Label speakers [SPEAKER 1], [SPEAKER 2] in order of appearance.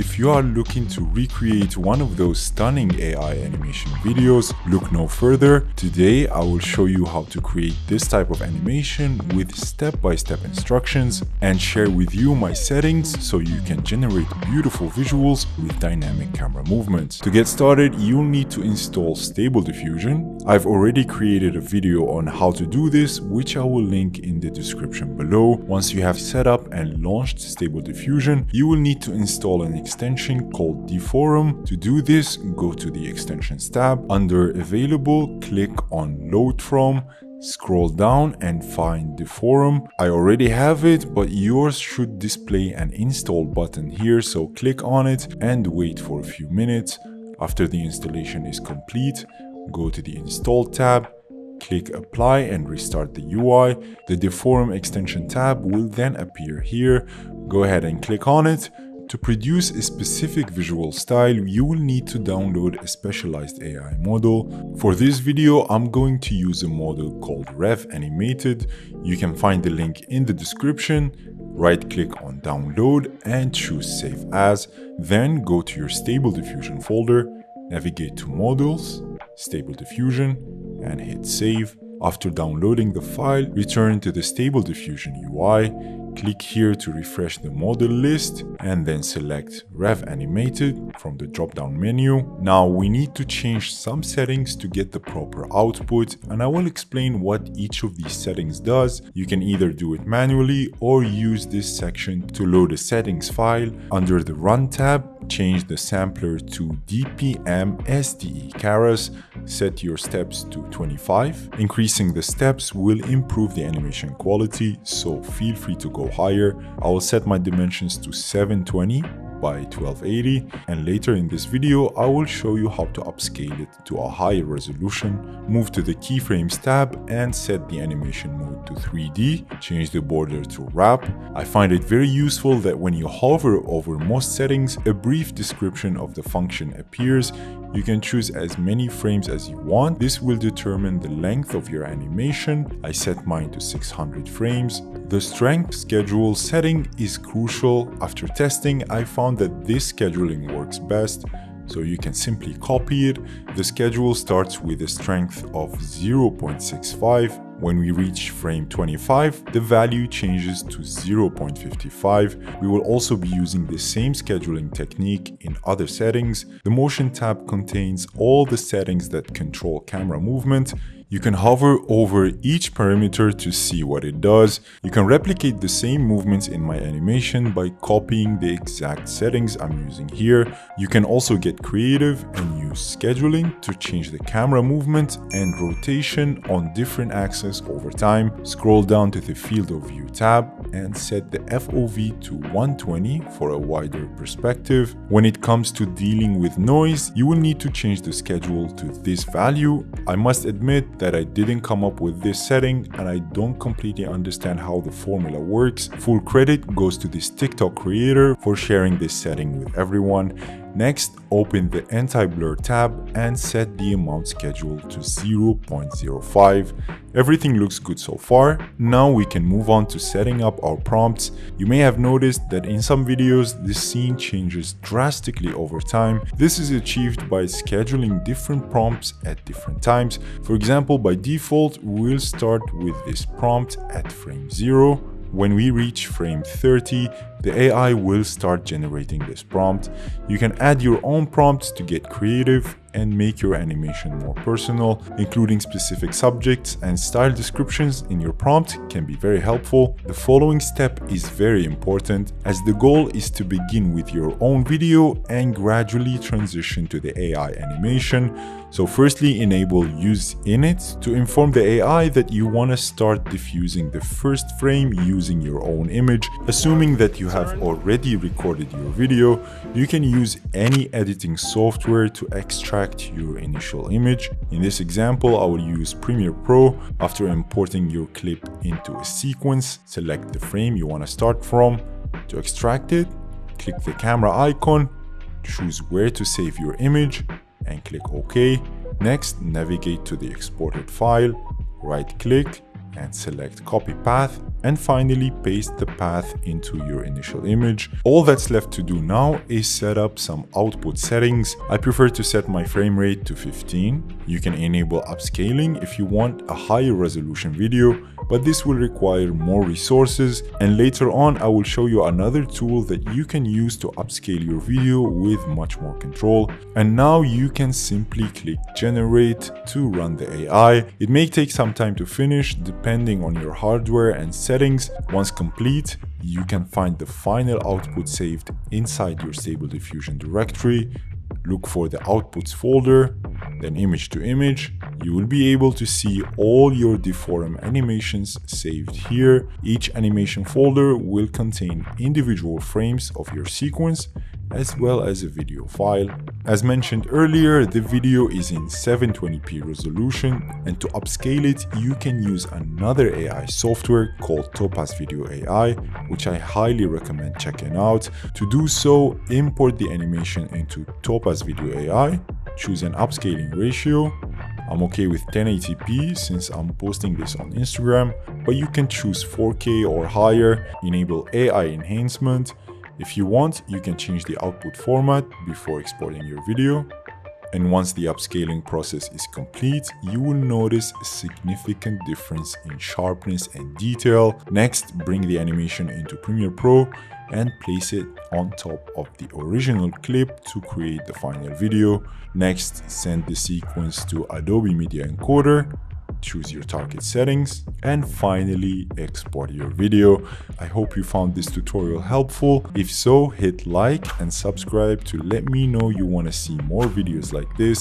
[SPEAKER 1] If you are looking to recreate one of those stunning AI animation videos, look no further. Today I will show you how to create this type of animation with step-by-step instructions and share with you my settings so you can generate beautiful visuals with dynamic camera movements. To get started, you'll need to install Stable Diffusion. I've already created a video on how to do this, which I will link in the description below. Once you have set up and launched Stable Diffusion, you will need to install an extension called DEFORUM. To do this, go to the Extensions tab. Under Available, click on Load From, scroll down and find DEFORUM. I already have it, but yours should display an install button here, so click on it and wait for a few minutes. After the installation is complete, go to the Install tab, click Apply and restart the UI. The DEFORUM extension tab will then appear here. Go ahead and click on it. To produce a specific visual style, you will need to download a specialized AI model. For this video, I'm going to use a model called Rev Animated. You can find the link in the description. Right-click on Download and choose Save As. Then go to your Stable Diffusion folder, navigate to Models, Stable Diffusion, and hit Save. After downloading the file, return to the Stable Diffusion UI. Click here to refresh the model list and then select Rev Animated from the drop-down menu. Now we need to change some settings to get the proper output, and I will explain what each of these settings does. You can either do it manually or use this section to load a settings file. Under the Run tab, change the sampler to DPM SDE Keras. Set your steps to 25. Increasing the steps will improve the animation quality, so feel free to go higher. I will set my dimensions to 720 by 1280, and later in this video I will show you how to upscale it to a higher resolution. Move to the keyframes tab and set the animation mode to 3D. Change the border to wrap. I find it very useful that when you hover over most settings, a brief description of the function appears. You can choose as many frames as you want. This will determine the length of your animation. I set mine to 600 frames. The strength schedule setting is crucial. After testing, I found that this scheduling works best, so you can simply copy it. The schedule starts with a strength of 0.65. When we reach frame 25, the value changes to 0.55. We will also be using the same scheduling technique in other settings. The Motion tab contains all the settings that control camera movement. You can hover over each parameter to see what it does. You can replicate the same movements in my animation by copying the exact settings I'm using here. You can also get creative and use scheduling to change the camera movement and rotation on different axes over time. Scroll down to the Field of View tab and set the FOV to 120 for a wider perspective. When it comes to dealing with noise, you will need to change the schedule to this value. I must admit that I didn't come up with this setting and I don't completely understand how the formula works. Full credit goes to this TikTok creator for sharing this setting with everyone. Next, open the Anti-Blur tab and set the amount schedule to 0.05. Everything looks good so far. Now we can move on to setting up our prompts. You may have noticed that in some videos, the scene changes drastically over time. This is achieved by scheduling different prompts at different times. For example, by default, we'll start with this prompt at frame 0. When we reach frame 30, the AI will start generating this prompt. You can add your own prompts to get creative and make your animation more personal. Including specific subjects and style descriptions in your prompt can be very helpful. The following step is very important, as the goal is to begin with your own video and gradually transition to the AI animation. So firstly, enable Use Init to inform the AI that you want to start diffusing the first frame using your own image. Assuming that you have already recorded your video, you can use any editing software to extract your initial image. In this example, I will use Premiere Pro. After importing your clip into a sequence, select the frame you want to start from. To extract it, click the camera icon, choose where to save your image, and click OK. Next, navigate to the exported file, right-click, and select Copy Path and finally paste the path into your initial image. All that's left to do now is set up some output settings. I prefer to set my frame rate to 15. You can enable upscaling if you want a higher resolution video, but this will require more resources, and later on I will show you another tool that you can use to upscale your video with much more control. And now you can simply click generate to run the AI. It may take some time to finish depending on your hardware and settings. Once complete, you can find the final output saved inside your Stable Diffusion directory. Look for the outputs folder, then image to image. You will be able to see all your DEFORUM animations saved here. Each animation folder will contain individual frames of your sequence as well as a video file. As mentioned earlier, the video is in 720p resolution, and to upscale it, you can use another AI software called Topaz Video AI, which I highly recommend checking out. To do so, import the animation into Topaz Video AI, choose an upscaling ratio. I'm okay with 1080p since I'm posting this on Instagram, but you can choose 4K or higher, enable AI enhancement. If you want, you can change the output format before exporting your video. And once the upscaling process is complete, you will notice a significant difference in sharpness and detail. Next, bring the animation into Premiere Pro and place it on top of the original clip to create the final video. Next, send the sequence to Adobe Media Encoder, choose your target settings, and finally export your video. I hope you found this tutorial helpful. If so, hit like and subscribe to let me know you want to see more videos like this.